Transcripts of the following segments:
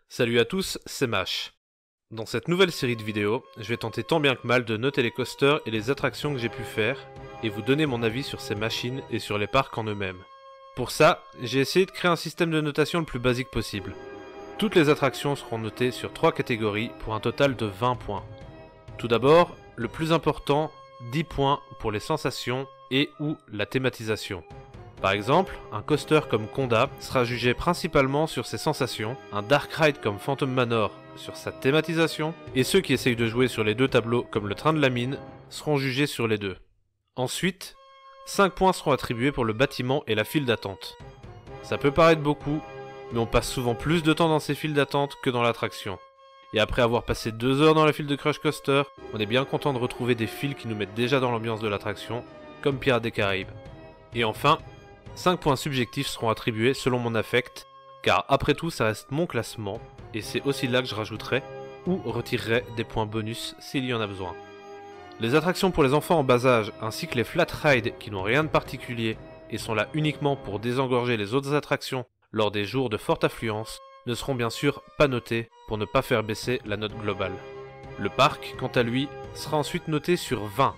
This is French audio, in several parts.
Salut à tous, c'est Mash. Dans cette nouvelle série de vidéos, je vais tenter tant bien que mal de noter les coasters et les attractions que j'ai pu faire, et vous donner mon avis sur ces machines et sur les parcs en eux-mêmes. Pour ça, j'ai essayé de créer un système de notation le plus basique possible. Toutes les attractions seront notées sur 3 catégories pour un total de 20 points. Tout d'abord, le plus important, 10 points pour les sensations et ou la thématisation. Par exemple, un coaster comme Conda sera jugé principalement sur ses sensations, un Dark Ride comme Phantom Manor sur sa thématisation, et ceux qui essayent de jouer sur les deux tableaux comme le Train de la Mine seront jugés sur les deux. Ensuite, 5 points seront attribués pour le bâtiment et la file d'attente. Ça peut paraître beaucoup, mais on passe souvent plus de temps dans ces files d'attente que dans l'attraction. Et après avoir passé 2 heures dans la file de Crush Coaster, on est bien content de retrouver des files qui nous mettent déjà dans l'ambiance de l'attraction, comme Pirates des Caraïbes. Et enfin, 5 points subjectifs seront attribués selon mon affect, car après tout ça reste mon classement, et c'est aussi là que je rajouterai ou retirerai des points bonus s'il y en a besoin. Les attractions pour les enfants en bas âge, ainsi que les flat rides qui n'ont rien de particulier et sont là uniquement pour désengorger les autres attractions lors des jours de forte affluence, ne seront bien sûr pas notés pour ne pas faire baisser la note globale. Le parc, quant à lui, sera ensuite noté sur 20.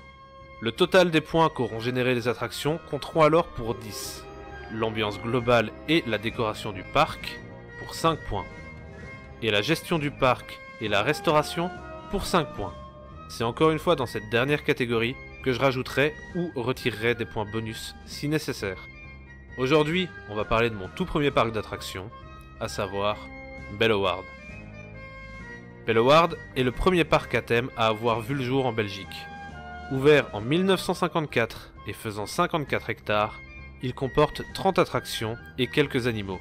Le total des points qu'auront généré les attractions compteront alors pour 10. L'ambiance globale et la décoration du parc pour 5 points. Et la gestion du parc et la restauration pour 5 points. C'est encore une fois dans cette dernière catégorie que je rajouterai ou retirerai des points bonus si nécessaire. Aujourd'hui, on va parler de mon tout premier parc d'attractions, à savoir Belloward. Belloward est le premier parc à thème à avoir vu le jour en Belgique. Ouvert en 1954 et faisant 54 hectares, il comporte 30 attractions et quelques animaux.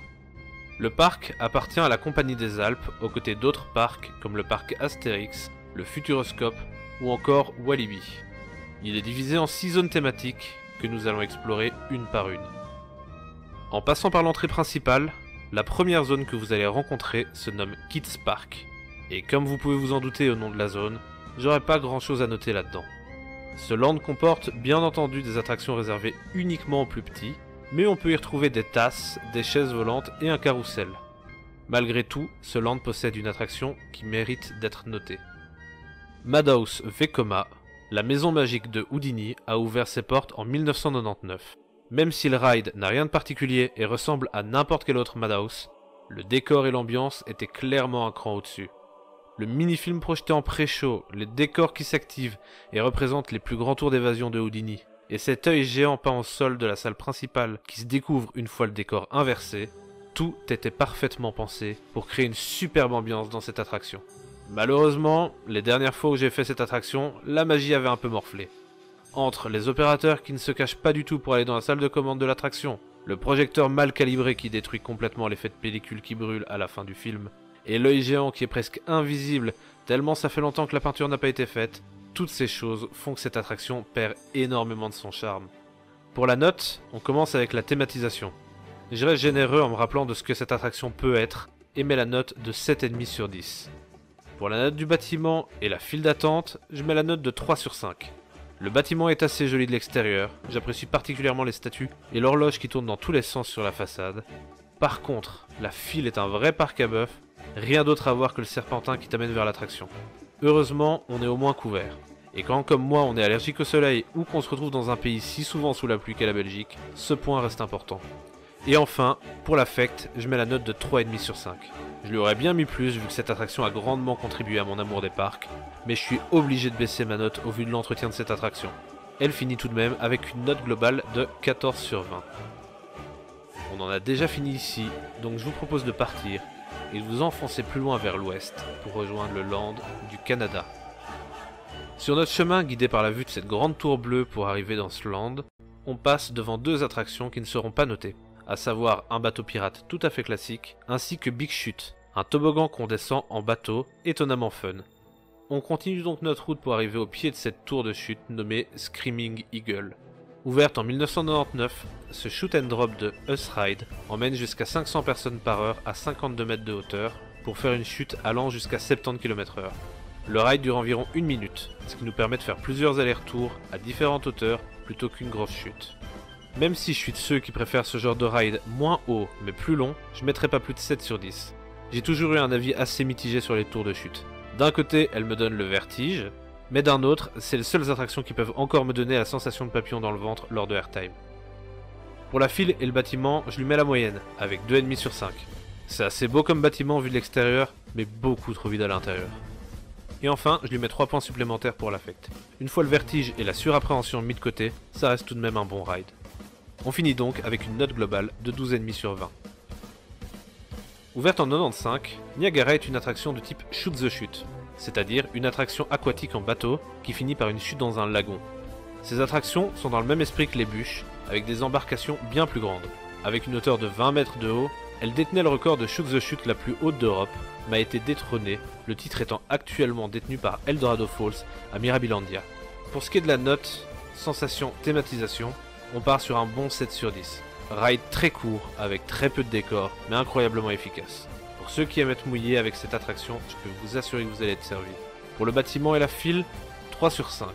Le parc appartient à la Compagnie des Alpes aux côtés d'autres parcs comme le parc Astérix, le Futuroscope ou encore Walibi. Il est divisé en 6 zones thématiques que nous allons explorer une par une. En passant par l'entrée principale, la première zone que vous allez rencontrer se nomme Kids Park. Et comme vous pouvez vous en douter au nom de la zone, j'aurai pas grand chose à noter là-dedans. Ce land comporte bien entendu des attractions réservées uniquement aux plus petits, mais on peut y retrouver des tasses, des chaises volantes et un carrousel. Malgré tout, ce land possède une attraction qui mérite d'être notée. Madhouse Vekoma, la maison magique de Houdini, a ouvert ses portes en 1999. Même si le ride n'a rien de particulier et ressemble à n'importe quel autre Madhouse, le décor et l'ambiance étaient clairement un cran au-dessus. Le mini-film projeté en pré-show, les décors qui s'activent et représentent les plus grands tours d'évasion de Houdini, et cet œil géant peint au sol de la salle principale qui se découvre une fois le décor inversé, tout était parfaitement pensé pour créer une superbe ambiance dans cette attraction. Malheureusement, les dernières fois où j'ai fait cette attraction, la magie avait un peu morflé. Entre les opérateurs qui ne se cachent pas du tout pour aller dans la salle de commande de l'attraction, le projecteur mal calibré qui détruit complètement l'effet de pellicule qui brûle à la fin du film, et l'œil géant qui est presque invisible tellement ça fait longtemps que la peinture n'a pas été faite, toutes ces choses font que cette attraction perd énormément de son charme. Pour la note, on commence avec la thématisation. Je reste généreux en me rappelant de ce que cette attraction peut être, et mets la note de 7,5 sur 10. Pour la note du bâtiment et la file d'attente, je mets la note de 3 sur 5. Le bâtiment est assez joli de l'extérieur, j'apprécie particulièrement les statues et l'horloge qui tourne dans tous les sens sur la façade. Par contre, la file est un vrai parc à bœuf, rien d'autre à voir que le serpentin qui t'amène vers l'attraction. Heureusement, on est au moins couvert. Et quand comme moi on est allergique au soleil ou qu'on se retrouve dans un pays si souvent sous la pluie qu'est la Belgique, ce point reste important. Et enfin, pour l'affect, je mets la note de 3,5 sur 5. Je lui aurais bien mis plus vu que cette attraction a grandement contribué à mon amour des parcs, mais je suis obligé de baisser ma note au vu de l'entretien de cette attraction. Elle finit tout de même avec une note globale de 14 sur 20. On en a déjà fini ici, donc je vous propose de partir et de vous enfoncer plus loin vers l'ouest pour rejoindre le land du Canada. Sur notre chemin guidé par la vue de cette grande tour bleue pour arriver dans ce land, on passe devant 2 attractions qui ne seront pas notées, à savoir un bateau pirate tout à fait classique, ainsi que Big Chute, un toboggan qu'on descend en bateau, étonnamment fun. On continue donc notre route pour arriver au pied de cette tour de chute nommée Screaming Eagle. Ouverte en 1999, ce shoot and drop de Us Ride emmène jusqu'à 500 personnes par heure à 52 mètres de hauteur pour faire une chute allant jusqu'à 70 km/h. Le ride dure environ 1 minute, ce qui nous permet de faire plusieurs allers-retours à différentes hauteurs plutôt qu'une grosse chute. Même si je suis de ceux qui préfèrent ce genre de ride moins haut mais plus long, je mettrai pas plus de 7 sur 10. J'ai toujours eu un avis assez mitigé sur les tours de chute. D'un côté, elles me donnent le vertige, mais d'un autre, c'est les seules attractions qui peuvent encore me donner la sensation de papillon dans le ventre lors de airtime. Pour la file et le bâtiment, je lui mets la moyenne, avec 2,5 sur 5. C'est assez beau comme bâtiment vu de l'extérieur, mais beaucoup trop vide à l'intérieur. Et enfin, je lui mets 3 points supplémentaires pour l'affect. Une fois le vertige et la surappréhension mis de côté, ça reste tout de même un bon ride. On finit donc avec une note globale de 12,5 sur 20. Ouverte en 95, Niagara est une attraction de type Shoot the Chute, c'est-à-dire une attraction aquatique en bateau qui finit par une chute dans un lagon. Ces attractions sont dans le même esprit que les bûches, avec des embarcations bien plus grandes. Avec une hauteur de 20 mètres de haut, elle détenait le record de Shoot the Chute la plus haute d'Europe, mais a été détrônée, le titre étant actuellement détenu par Eldorado Falls à Mirabilandia. Pour ce qui est de la note, sensation, thématisation, on part sur un bon 7 sur 10. Ride très court, avec très peu de décors, mais incroyablement efficace. Pour ceux qui aiment être mouillés avec cette attraction, je peux vous assurer que vous allez être servi. Pour le bâtiment et la file, 3 sur 5.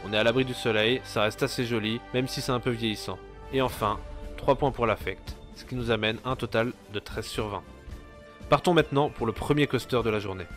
On est à l'abri du soleil, ça reste assez joli, même si c'est un peu vieillissant. Et enfin, 3 points pour l'affect, ce qui nous amène un total de 13 sur 20. Partons maintenant pour le premier coaster de la journée.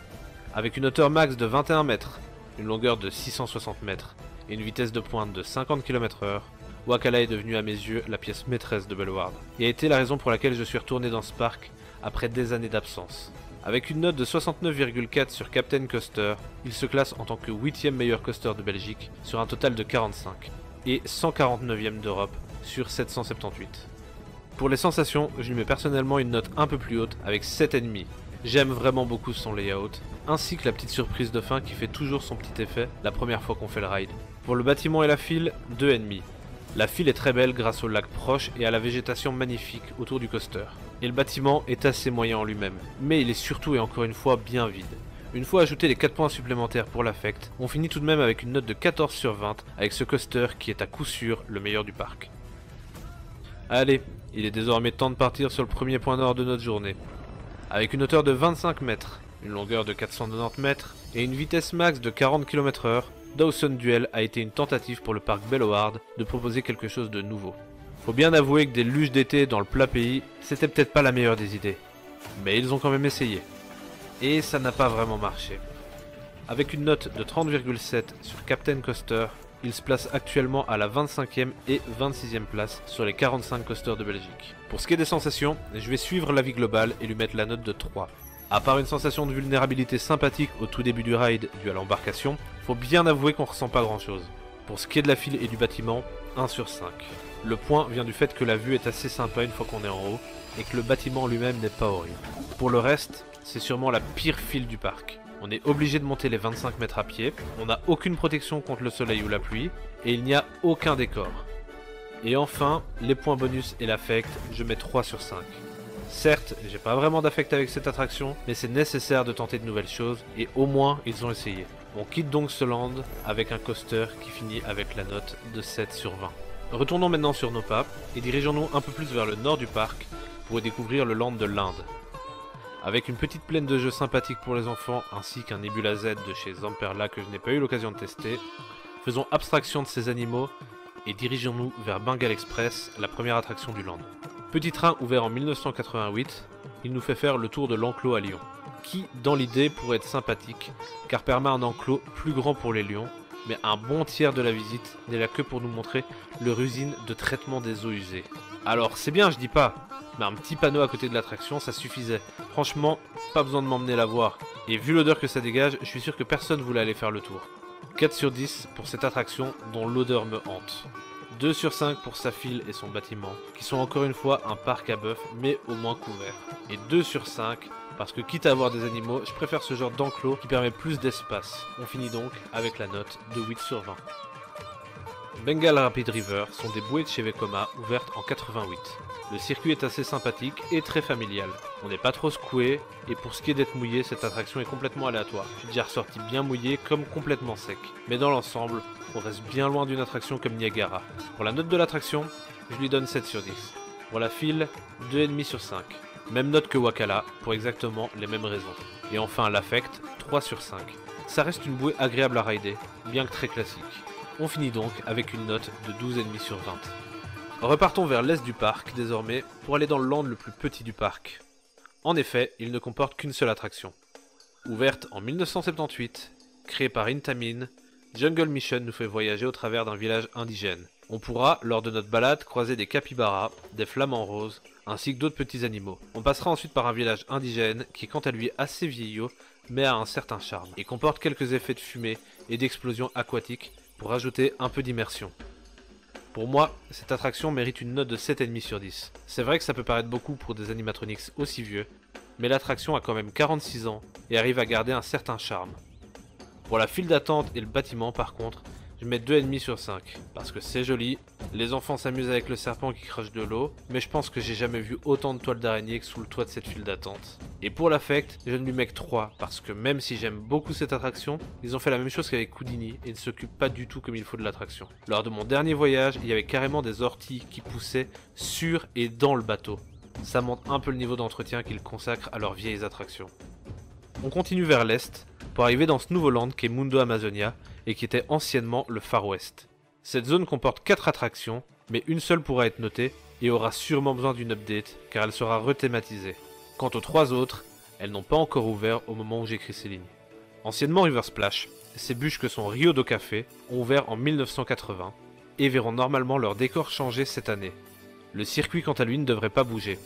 Avec une hauteur max de 21 mètres, une longueur de 660 mètres et une vitesse de pointe de 50 km/h, Wakala est devenu à mes yeux la pièce maîtresse de Bellward, et a été la raison pour laquelle je suis retourné dans ce parc après des années d'absence. Avec une note de 69,4 sur Captain Coaster, il se classe en tant que 8e meilleur coaster de Belgique sur un total de 45, et 149e d'Europe sur 778. Pour les sensations, je lui mets personnellement une note un peu plus haute avec 7,5. J'aime vraiment beaucoup son layout, ainsi que la petite surprise de fin qui fait toujours son petit effet la première fois qu'on fait le ride. Pour le bâtiment et la file, 2,5. La file est très belle grâce au lac proche et à la végétation magnifique autour du coaster. Et le bâtiment est assez moyen en lui-même, mais il est surtout et encore une fois bien vide. Une fois ajouté les 4 points supplémentaires pour l'affect, on finit tout de même avec une note de 14 sur 20 avec ce coaster qui est à coup sûr le meilleur du parc. Allez, il est désormais temps de partir sur le premier point nord de notre journée. Avec une hauteur de 25 mètres, une longueur de 490 mètres et une vitesse max de 40 km/h, Dawson Duel a été une tentative pour le parc Bellward de proposer quelque chose de nouveau. Faut bien avouer que des luges d'été dans le plat pays, c'était peut-être pas la meilleure des idées. Mais ils ont quand même essayé. Et ça n'a pas vraiment marché. Avec une note de 30,7 sur Captain Coaster, il se place actuellement à la 25e et 26e place sur les 45 coasters de Belgique. Pour ce qui est des sensations, je vais suivre l'avis global et lui mettre la note de 3. À part une sensation de vulnérabilité sympathique au tout début du ride dû à l'embarcation, faut bien avouer qu'on ressent pas grand chose. Pour ce qui est de la file et du bâtiment, 1 sur 5. Le point vient du fait que la vue est assez sympa une fois qu'on est en haut, et que le bâtiment lui-même n'est pas horrible. Pour le reste, c'est sûrement la pire file du parc. On est obligé de monter les 25 mètres à pied, on n'a aucune protection contre le soleil ou la pluie, et il n'y a aucun décor. Et enfin, les points bonus et l'affect, je mets 3 sur 5. Certes, j'ai pas vraiment d'affect avec cette attraction, mais c'est nécessaire de tenter de nouvelles choses, et au moins ils ont essayé. On quitte donc ce land avec un coaster qui finit avec la note de 7 sur 20. Retournons maintenant sur nos pas, et dirigeons-nous un peu plus vers le nord du parc, pour y découvrir le land de l'Inde. Avec une petite plaine de jeux sympathique pour les enfants, ainsi qu'un Nebula Z de chez Zamperla que je n'ai pas eu l'occasion de tester, faisons abstraction de ces animaux, et dirigeons-nous vers Bengal Express, la première attraction du land. Petit train ouvert en 1988, il nous fait faire le tour de l'enclos à Lyon, qui, dans l'idée, pourrait être sympathique, car permet un enclos plus grand pour les lions, mais un bon tiers de la visite n'est là que pour nous montrer leur usine de traitement des eaux usées. Alors c'est bien, je dis pas, mais un petit panneau à côté de l'attraction, ça suffisait. Franchement, pas besoin de m'emmener la voir. Et vu l'odeur que ça dégage, je suis sûr que personne voulait aller faire le tour. 4 sur 10 pour cette attraction dont l'odeur me hante. 2 sur 5 pour sa file et son bâtiment, qui sont encore une fois un parc à bœuf, mais au moins couvert. Et 2 sur 5 parce que quitte à avoir des animaux, je préfère ce genre d'enclos qui permet plus d'espace. On finit donc avec la note de 8 sur 20. Bengal Rapid River sont des bouées de chez Vekoma ouvertes en 88. Le circuit est assez sympathique et très familial. On n'est pas trop secoué, et pour ce qui est d'être mouillé, cette attraction est complètement aléatoire. Je suis déjà ressorti bien mouillé comme complètement sec. Mais dans l'ensemble, on reste bien loin d'une attraction comme Niagara. Pour la note de l'attraction, je lui donne 7 sur 10. Pour la file, 2,5 sur 5. Même note que Wakala, pour exactement les mêmes raisons. Et enfin l'affect, 3 sur 5. Ça reste une bouée agréable à rider, bien que très classique. On finit donc avec une note de 12,5 sur 20. Repartons vers l'est du parc désormais pour aller dans le land le plus petit du parc. En effet, il ne comporte qu'une seule attraction. Ouverte en 1978, créée par Intamin, Jungle Mission nous fait voyager au travers d'un village indigène. On pourra, lors de notre balade, croiser des capybaras, des flamants roses, ainsi que d'autres petits animaux. On passera ensuite par un village indigène qui est quant à lui assez vieillot, mais a un certain charme, et comporte quelques effets de fumée et d'explosions aquatiques pour ajouter un peu d'immersion. Pour moi, cette attraction mérite une note de 7,5 sur 10. C'est vrai que ça peut paraître beaucoup pour des animatronics aussi vieux, mais l'attraction a quand même 46 ans et arrive à garder un certain charme. Pour la file d'attente et le bâtiment par contre, je mets 2,5 sur 5, parce que c'est joli, les enfants s'amusent avec le serpent qui crache de l'eau, mais je pense que j'ai jamais vu autant de toiles d'araignée que sous le toit de cette file d'attente. Et pour l'affect, je ne lui mets que 3, parce que même si j'aime beaucoup cette attraction, ils ont fait la même chose qu'avec Houdini et ne s'occupent pas du tout comme il faut de l'attraction. Lors de mon dernier voyage, il y avait carrément des orties qui poussaient sur et dans le bateau. Ça montre un peu le niveau d'entretien qu'ils consacrent à leurs vieilles attractions. On continue vers l'est, pour arriver dans ce nouveau land qu'est Mundo Amazonia, et qui était anciennement le Far West. Cette zone comporte 4 attractions, mais une seule pourra être notée, et aura sûrement besoin d'une update, car elle sera rethématisée. Quant aux 3 autres, elles n'ont pas encore ouvert au moment où j'écris ces lignes. Anciennement River Splash, ces bûches que sont Rio do Café ont ouvert en 1980, et verront normalement leur décor changer cette année. Le circuit quant à lui ne devrait pas bouger.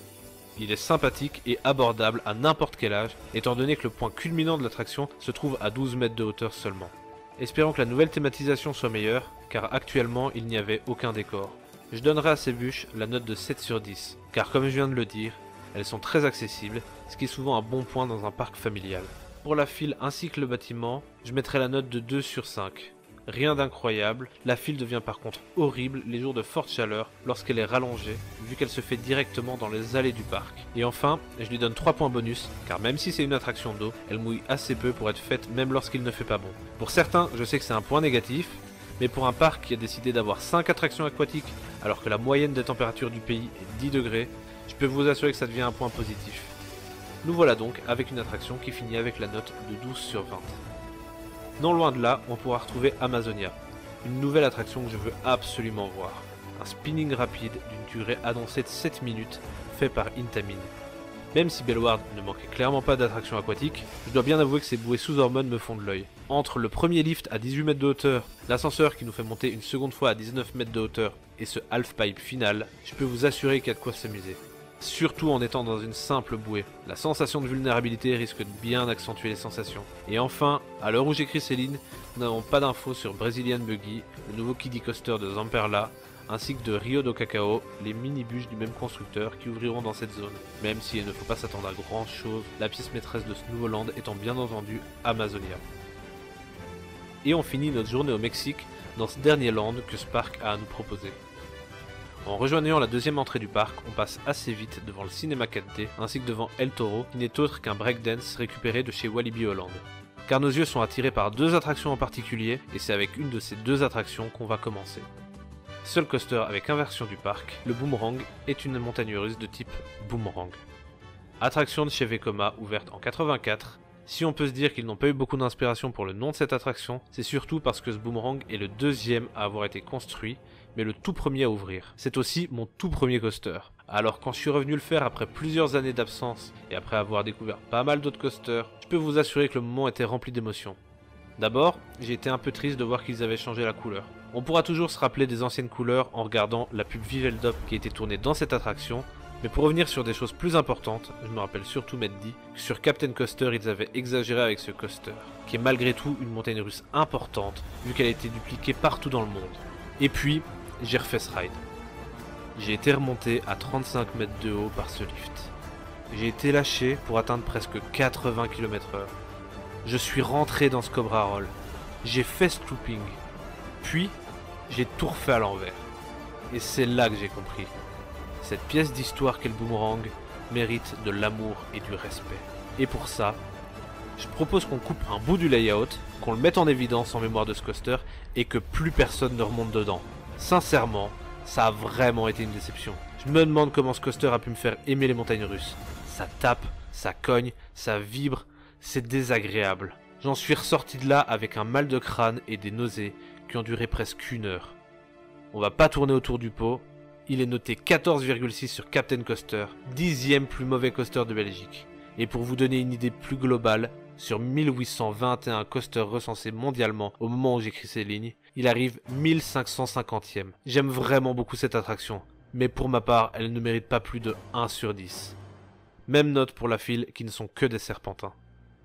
Il est sympathique et abordable à n'importe quel âge, étant donné que le point culminant de l'attraction se trouve à 12 mètres de hauteur seulement. Espérons que la nouvelle thématisation soit meilleure, car actuellement il n'y avait aucun décor. Je donnerai à ces bûches la note de 7 sur 10, car comme je viens de le dire, elles sont très accessibles, ce qui est souvent un bon point dans un parc familial. Pour la file ainsi que le bâtiment, je mettrai la note de 2 sur 5. Rien d'incroyable, la file devient par contre horrible les jours de forte chaleur lorsqu'elle est rallongée, vu qu'elle se fait directement dans les allées du parc. Et enfin, je lui donne 3 points bonus, car même si c'est une attraction d'eau, elle mouille assez peu pour être faite même lorsqu'il ne fait pas bon. Pour certains, je sais que c'est un point négatif, mais pour un parc qui a décidé d'avoir 5 attractions aquatiques, alors que la moyenne des températures du pays est 10 degrés, je peux vous assurer que ça devient un point positif. Nous voilà donc avec une attraction qui finit avec la note de 12 sur 20. Non loin de là, on pourra retrouver Amazonia, une nouvelle attraction que je veux absolument voir. Un spinning rapide d'une durée annoncée de 7 minutes, fait par Intamin. Même si Bellward ne manquait clairement pas d'attractions aquatiques, je dois bien avouer que ces bouées sous hormones me font de l'œil. Entre le premier lift à 18 mètres de hauteur, l'ascenseur qui nous fait monter une seconde fois à 19 mètres de hauteur et ce half-pipe final, je peux vous assurer qu'il y a de quoi s'amuser. Surtout en étant dans une simple bouée. La sensation de vulnérabilité risque de bien accentuer les sensations. Et enfin, à l'heure où j'écris ces lignes, nous n'avons pas d'infos sur Brazilian Buggy, le nouveau kiddie coaster de Zamperla, ainsi que de Rio do Cacao, les mini-bûches du même constructeur qui ouvriront dans cette zone. Même s'il ne faut pas s'attendre à grand chose, la pièce maîtresse de ce nouveau land étant bien entendu Amazonia. Et on finit notre journée au Mexique dans ce dernier land que ce parc a à nous proposer. En rejoignant la deuxième entrée du parc, on passe assez vite devant le cinéma 4D ainsi que devant El Toro, qui n'est autre qu'un breakdance récupéré de chez Walibi Holland. Car nos yeux sont attirés par 2 attractions en particulier, et c'est avec une de ces 2 attractions qu'on va commencer. Seul coaster avec inversion du parc, le Boomerang est une montagne russe de type Boomerang. Attraction de chez Vekoma ouverte en 84. Si on peut se dire qu'ils n'ont pas eu beaucoup d'inspiration pour le nom de cette attraction, c'est surtout parce que ce Boomerang est le 2e à avoir été construit, mais le tout premier à ouvrir. C'est aussi mon tout premier coaster. Alors quand je suis revenu le faire après plusieurs années d'absence et après avoir découvert pas mal d'autres coasters, je peux vous assurer que le moment était rempli d'émotions. D'abord, j'ai été un peu triste de voir qu'ils avaient changé la couleur. On pourra toujours se rappeler des anciennes couleurs en regardant la pub Viveldop qui a été tournée dans cette attraction, mais pour revenir sur des choses plus importantes, je me rappelle surtout m'être dit que sur Captain Coaster ils avaient exagéré avec ce coaster, qui est malgré tout une montagne russe importante vu qu'elle a été dupliquée partout dans le monde. Et puis, j'ai refait ce ride. J'ai été remonté à 35 mètres de haut par ce lift. J'ai été lâché pour atteindre presque 80 km/h. Je suis rentré dans ce Cobra Roll. J'ai fait ce looping. Puis, j'ai tout refait à l'envers. Et c'est là que j'ai compris. Cette pièce d'histoire qu'est le Boomerang mérite de l'amour et du respect. Et pour ça, je propose qu'on coupe un bout du layout, qu'on le mette en évidence en mémoire de ce coaster et que plus personne ne remonte dedans. Sincèrement, ça a vraiment été une déception. Je me demande comment ce coaster a pu me faire aimer les montagnes russes. Ça tape, ça cogne, ça vibre, c'est désagréable. J'en suis ressorti de là avec un mal de crâne et des nausées qui ont duré presque 1 heure. On va pas tourner autour du pot, Il est noté 14,6 sur Captain Coaster, 10e plus mauvais coaster de Belgique. Et pour vous donner une idée plus globale, sur 1821 coasters recensés mondialement au moment où j'écris ces lignes, il arrive 1550e. J'aime vraiment beaucoup cette attraction, mais pour ma part, elle ne mérite pas plus de 1 sur 10. Même note pour la file qui ne sont que des serpentins.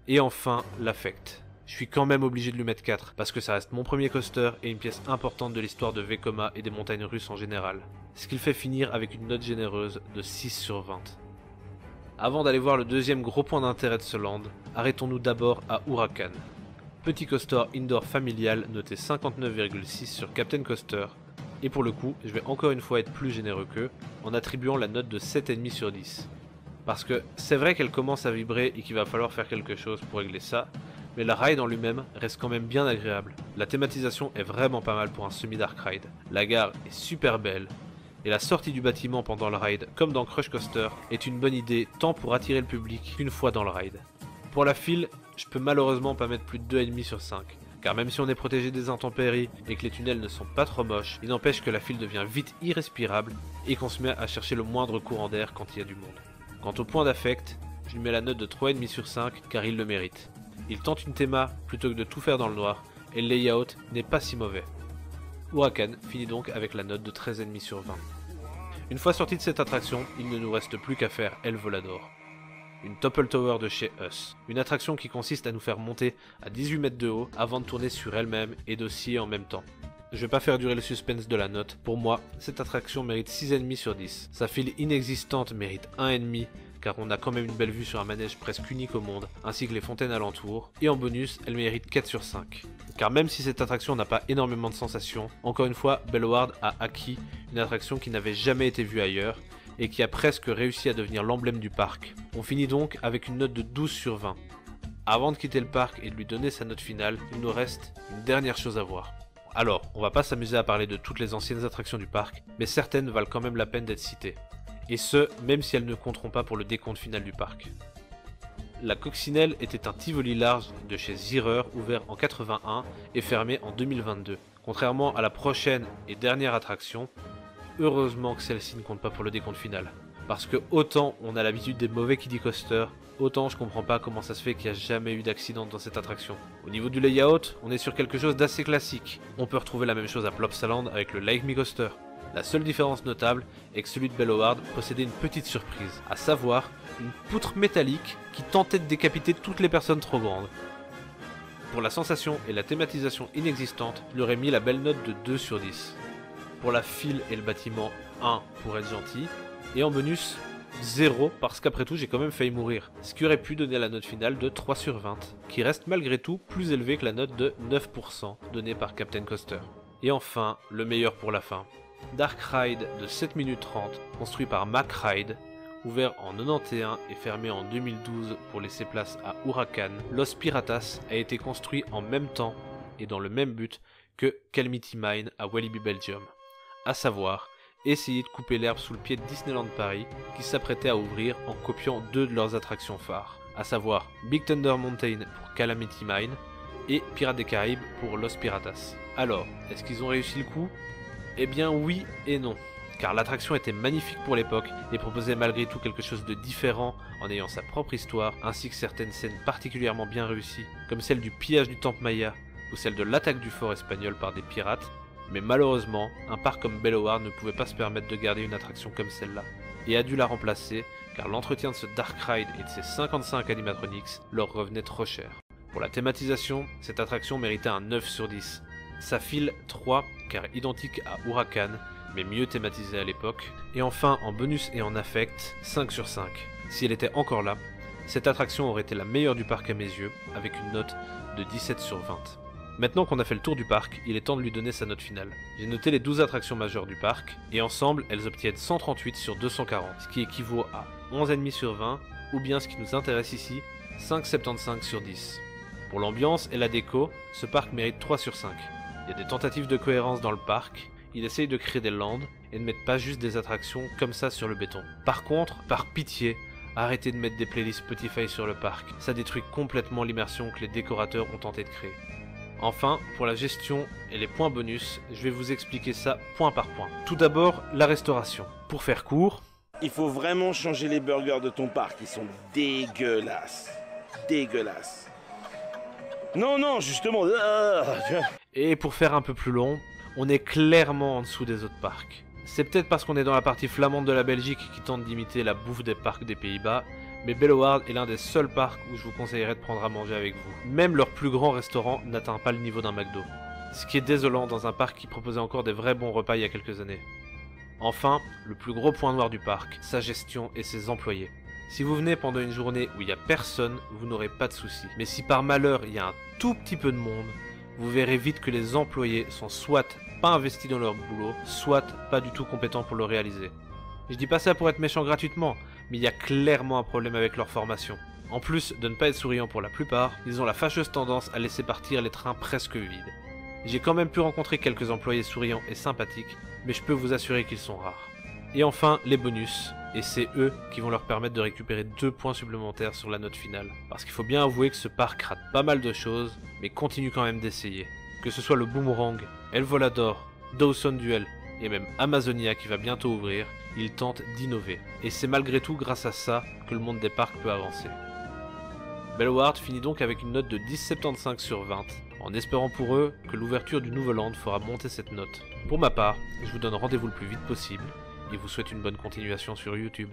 Et enfin, l'Affect. Je suis quand même obligé de lui mettre 4, parce que ça reste mon premier coaster et une pièce importante de l'histoire de Vekoma et des montagnes russes en général. Ce qui le fait finir avec une note généreuse de 6 sur 20. Avant d'aller voir le deuxième gros point d'intérêt de ce land, arrêtons-nous d'abord à Huracan. Petit coaster indoor familial noté 59,6 sur Captain Coaster, et pour le coup, je vais encore une fois être plus généreux qu'eux, en attribuant la note de 7,5 sur 10. Parce que c'est vrai qu'elle commence à vibrer et qu'il va falloir faire quelque chose pour régler ça, mais la ride en lui-même reste quand même bien agréable. La thématisation est vraiment pas mal pour un semi-dark ride, la gare est super belle, et la sortie du bâtiment pendant le ride, comme dans Crush Coaster, est une bonne idée tant pour attirer le public qu'une fois dans le ride. Pour la file, je peux malheureusement pas mettre plus de 2,5 sur 5, car même si on est protégé des intempéries et que les tunnels ne sont pas trop moches, il n'empêche que la file devient vite irrespirable et qu'on se met à chercher le moindre courant d'air quand il y a du monde. Quant au point d'affect, je lui mets la note de 3,5 sur 5 car il le mérite. Il tente une théma plutôt que de tout faire dans le noir, et le layout n'est pas si mauvais. Huracan finit donc avec la note de 13,5 sur 20. Une fois sorti de cette attraction, il ne nous reste plus qu'à faire El Volador. Une Topple Tower de chez Us. Une attraction qui consiste à nous faire monter à 18 mètres de haut avant de tourner sur elle-même et d'osciller en même temps. Je vais pas faire durer le suspense de la note. Pour moi, cette attraction mérite 6,5 sur 10. Sa file inexistante mérite 1,5 car on a quand même une belle vue sur un manège presque unique au monde, ainsi que les fontaines alentours, et en bonus, elle mérite 4 sur 5. Car même si cette attraction n'a pas énormément de sensations, encore une fois, Belloward a acquis une attraction qui n'avait jamais été vue ailleurs, et qui a presque réussi à devenir l'emblème du parc. On finit donc avec une note de 12 sur 20. Avant de quitter le parc et de lui donner sa note finale, il nous reste une dernière chose à voir. Alors, on va pas s'amuser à parler de toutes les anciennes attractions du parc, mais certaines valent quand même la peine d'être citées. Et ce, même si elles ne compteront pas pour le décompte final du parc. La Coccinelle était un Tivoli large de chez Zierer, ouvert en 81 et fermé en 2022. Contrairement à la prochaine et dernière attraction, heureusement que celle-ci ne compte pas pour le décompte final. Parce que autant on a l'habitude des mauvais kiddie coasters, autant je comprends pas comment ça se fait qu'il n'y a jamais eu d'accident dans cette attraction. Au niveau du layout, on est sur quelque chose d'assez classique. On peut retrouver la même chose à Plopsaland avec le Like Me Coaster. La seule différence notable est que celui de Belloward possédait une petite surprise, à savoir une poutre métallique qui tentait de décapiter toutes les personnes trop grandes. Pour la sensation et la thématisation inexistante, je lui aurais mis la belle note de 2 sur 10. Pour la file et le bâtiment, 1 pour être gentil, et en bonus, 0 parce qu'après tout j'ai quand même failli mourir, ce qui aurait pu donner la note finale de 3 sur 20, qui reste malgré tout plus élevée que la note de 9% donnée par Captain Coaster. Et enfin, le meilleur pour la fin. Dark Ride de 7 minutes 30, construit par Mack Ride, ouvert en 91 et fermé en 2012 pour laisser place à Huracan, Los Piratas a été construit en même temps et dans le même but que Calamity Mine à Walibi Belgium, à savoir essayer de couper l'herbe sous le pied de Disneyland Paris qui s'apprêtait à ouvrir en copiant 2 de leurs attractions phares, à savoir Big Thunder Mountain pour Calamity Mine et Pirates des Caraïbes pour Los Piratas. Alors, est-ce qu'ils ont réussi le coup ? Eh bien oui et non, car l'attraction était magnifique pour l'époque et proposait malgré tout quelque chose de différent en ayant sa propre histoire, ainsi que certaines scènes particulièrement bien réussies, comme celle du pillage du temple Maya ou celle de l'attaque du fort espagnol par des pirates, mais malheureusement, un parc comme Belloward ne pouvait pas se permettre de garder une attraction comme celle-là, et a dû la remplacer car l'entretien de ce Dark Ride et de ses 55 animatronics leur revenait trop cher. Pour la thématisation, cette attraction méritait un 9 sur 10. Sa file 3 car identique à Huracan, mais mieux thématisée à l'époque. Et enfin, en bonus et en affect, 5 sur 5. Si elle était encore là, cette attraction aurait été la meilleure du parc à mes yeux, avec une note de 17 sur 20. Maintenant qu'on a fait le tour du parc, il est temps de lui donner sa note finale. J'ai noté les 12 attractions majeures du parc, et ensemble, elles obtiennent 138 sur 240, ce qui équivaut à 11,5 sur 20, ou bien ce qui nous intéresse ici, 5,75 sur 10. Pour l'ambiance et la déco, ce parc mérite 3 sur 5. Il y a des tentatives de cohérence dans le parc, il essaye de créer des lands et de mettre pas juste des attractions comme ça sur le béton. Par contre, par pitié, arrêtez de mettre des playlists Spotify sur le parc, ça détruit complètement l'immersion que les décorateurs ont tenté de créer. Enfin, pour la gestion et les points bonus, je vais vous expliquer ça point par point. Tout d'abord, la restauration. Pour faire court, Il faut vraiment changer les burgers de ton parc, ils sont dégueulasses. Dégueulasses. Non, non, justement. et pour faire un peu plus long, on est clairement en dessous des autres parcs. C'est peut-être parce qu'on est dans la partie flamande de la Belgique qui tente d'imiter la bouffe des parcs des Pays-Bas, mais Bellewaerde est l'un des seuls parcs où je vous conseillerais de prendre à manger avec vous. Même leur plus grand restaurant n'atteint pas le niveau d'un McDo. Ce qui est désolant dans un parc qui proposait encore des vrais bons repas il y a quelques années. Enfin, le plus gros point noir du parc, sa gestion et ses employés. Si vous venez pendant une journée où il n'y a personne, vous n'aurez pas de soucis. Mais si par malheur il y a un tout petit peu de monde, vous verrez vite que les employés sont soit pas investis dans leur boulot, soit pas du tout compétents pour le réaliser. Je dis pas ça pour être méchant gratuitement, mais il y a clairement un problème avec leur formation. En plus de ne pas être souriants pour la plupart, ils ont la fâcheuse tendance à laisser partir les trains presque vides. J'ai quand même pu rencontrer quelques employés souriants et sympathiques, mais je peux vous assurer qu'ils sont rares. Et enfin, les bonus, et c'est eux qui vont leur permettre de récupérer 2 points supplémentaires sur la note finale. Parce qu'il faut bien avouer que ce parc rate pas mal de choses, mais continue quand même d'essayer. Que ce soit le Boomerang, El Volador, Dawson Duel, et même Amazonia qui va bientôt ouvrir, ils tentent d'innover. Et c'est malgré tout grâce à ça que le monde des parcs peut avancer. Bellewaerde finit donc avec une note de 10,75 sur 20, en espérant pour eux que l'ouverture du Nouveau Land fera monter cette note. Pour ma part, je vous donne rendez-vous le plus vite possible, et vous souhaite une bonne continuation sur YouTube.